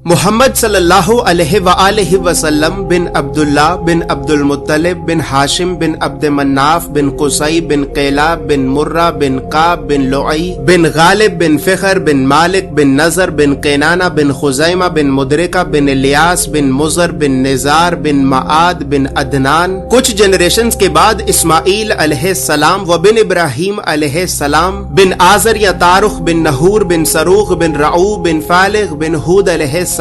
محمد صلی اللہ علیہ وآلہ وسلم بن عبداللہ بن عبد المطلب بن ہاشم بن عبد مناف بن قصی بن قیلاب بن مرہ بن قاب بن لعی بن غالب بن فخر بن مالک بن نظر بن قینانہ بن خزیمہ بن مدرکہ بن الیاس بن مزر بن نزار بن معاد بن عدنان. کچھ جنریشنز کے بعد اسماعیل علیہ السلام و بن ابراہیم علیہ السلام بن آزر یا تارخ بن نحور بن سروخ بن رعو بن فالغ بن ہود علیہ السلام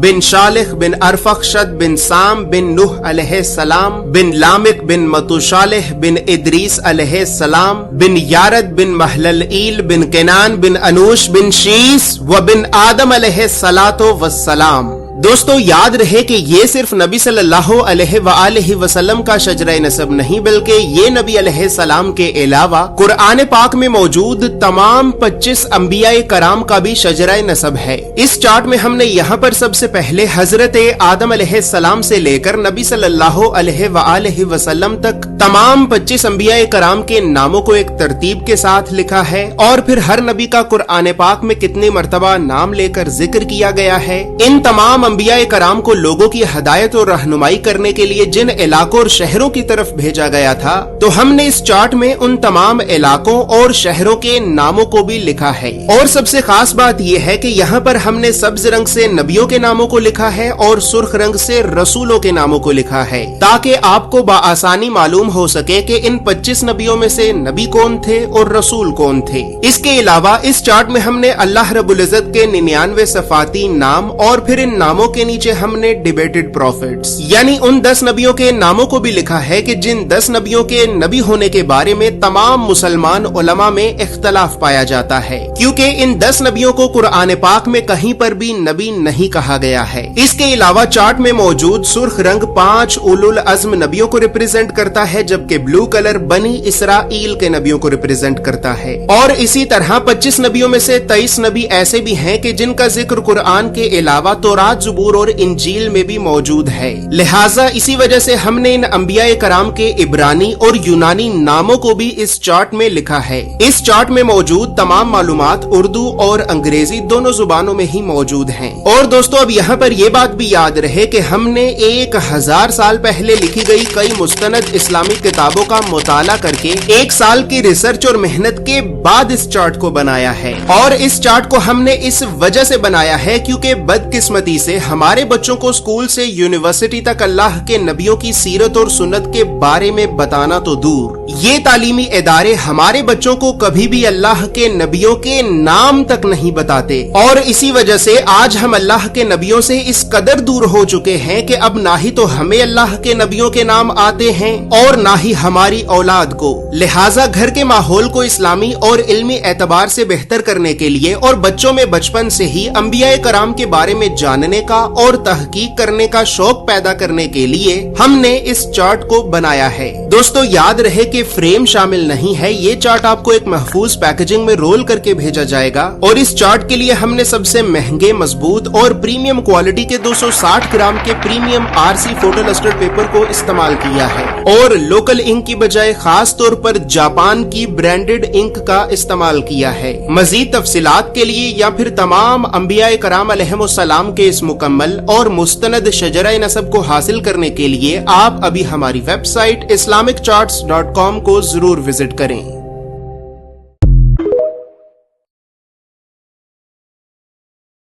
بن شالخ بن ارفخشد بن سام بن نوح علیہ السلام بن لامک بن متوشالح بن ادریس علیہ السلام بن یارد بن محللئیل بن کنان بن انوش بن شیس و بن آدم علیہ السلام. دوستو یاد رہے کہ یہ صرف نبی صلی اللہ علیہ وآلہ وسلم کا شجرہ نسب نہیں بلکہ یہ نبی علیہ السلام کے علاوہ قرآن پاک میں موجود تمام 25 انبیاء کرام کا بھی شجرہ نسب ہے. اس چارٹ میں ہم نے یہاں پر سب سے پہلے حضرت آدم علیہ السلام سے لے کر نبی صلی اللہ علیہ وآلہ وسلم تک تمام 25 انبیاء کرام کے ناموں کو ایک ترتیب کے ساتھ لکھا ہے اور پھر ہر نبی کا قرآن پاک میں کتنی مرتبہ نام لے کر ذکر کیا گیا ہے. ان تمام انبیاء کرام کو لوگوں کی ہدایت اور رہنمائی کرنے کے لیے جن علاقوں اور شہروں کی طرف بھیجا گیا تھا تو ہم نے اس چارٹ میں ان تمام علاقوں اور شہروں کے ناموں کو بھی لکھا ہے. اور سب سے خاص بات یہ ہے کہ یہاں پر ہم نے سبز رنگ سے نبیوں کے ناموں کو لکھا ہے اور سرخ رنگ سے رسولوں کے ناموں کو لکھا ہے تاکہ آپ کو بآسانی معلوم ہو سکے کہ ان 25 نبیوں میں سے نبی کون تھے اور رسول کون تھے. اس کے علاوہ اس چارٹ میں ہم نے اللہ رب العزت کے 99 صفاتی نام اور پھر ان ناموں کے نیچے ہم نے ڈیبیٹڈ پروفیٹس یعنی ان 10 نبیوں کے ناموں کو بھی لکھا ہے کہ جن 10 نبیوں کے نبی ہونے کے بارے میں تمام مسلمان علماء میں اختلاف پایا جاتا ہے کیونکہ ان 10 نبیوں کو قرآن پاک میں کہیں پر بھی نبی نہیں کہا گیا ہے. اس کے علاوہ چارٹ میں موجود سرخ رنگ 5 اولو العزم نبیوں کو ریپرزینٹ کرتا ہے جبکہ بلو کلر بنی اسرائیل کے نبیوں کو ریپرزینٹ کرتا ہے. اور اسی طرح 25 نبیوں میں سے 23 نبی ایسے بھی ہیں کہ جن کا ذکر قرآن کے علاوہ تورات زبور اور انجیل میں بھی موجود ہے. لہٰذا اسی وجہ سے ہم نے ان انبیاء کرام کے عبرانی اور یونانی ناموں کو بھی اس چارٹ میں لکھا ہے. اس چارٹ میں موجود تمام معلومات اردو اور انگریزی دونوں زبانوں میں ہی موجود ہیں. اور دوستو اب یہاں پر یہ بات بھی یاد رہے کہ ہم نے 1000 سال پہلے لکھی گئی کئی مستند اسلامی کتابوں کا مطالعہ کر کے 1 سال کی ریسرچ اور محنت کے بعد اس چارٹ کو بنایا ہے. اور اس چارٹ کو ہم نے اس وجہ سے بنایا ہے کیونکہ بدقسمتی سے ہمارے بچوں کو اسکول سے یونیورسٹی تک اللہ کے نبیوں کی سیرت اور سنت کے بارے میں بتانا تو دور، یہ تعلیمی ادارے ہمارے بچوں کو کبھی بھی اللہ کے نبیوں کے نام تک نہیں بتاتے. اور اسی وجہ سے آج ہم اللہ کے نبیوں سے اس قدر دور ہو چکے ہیں کہ اب نہ ہی تو ہمیں اللہ کے نبیوں کے نام آتے ہیں اور نہ ہی ہماری اولاد کو. لہٰذا گھر کے ماحول کو اسلامی اور علمی اعتبار سے بہتر کرنے کے لیے اور بچوں میں بچپن سے ہی انبیاء کرام کے بارے میں جاننے کا اور تحقیق کرنے کا شوق پیدا کرنے کے لیے ہم نے اس چارٹ کو بنایا ہے. دوستو یاد رہے کہ فریم شامل نہیں ہے. یہ چارٹ آپ کو ایک محفوظ پیکیجنگ میں رول کر کے بھیجا جائے گا اور اس چارٹ کے لیے ہم نے سب سے مہنگے مضبوط اور پریمیم کوالٹی کے 260 گرام کے premium RC photo lustre paper کو استعمال کیا ہے اور لوکل انک کی بجائے خاص طور پر جاپان کی برانڈڈ انک کا استعمال کیا ہے. مزید تفصیلات کے لیے یا پھر تمام انبیاء کرام علیہم السلام کے اس مکمل اور مستند شجرہ نسب کو حاصل کرنے کے لیے آپ ابھی ہماری ویب سائٹ islamiccharts.com کو ضرور وزٹ کریں.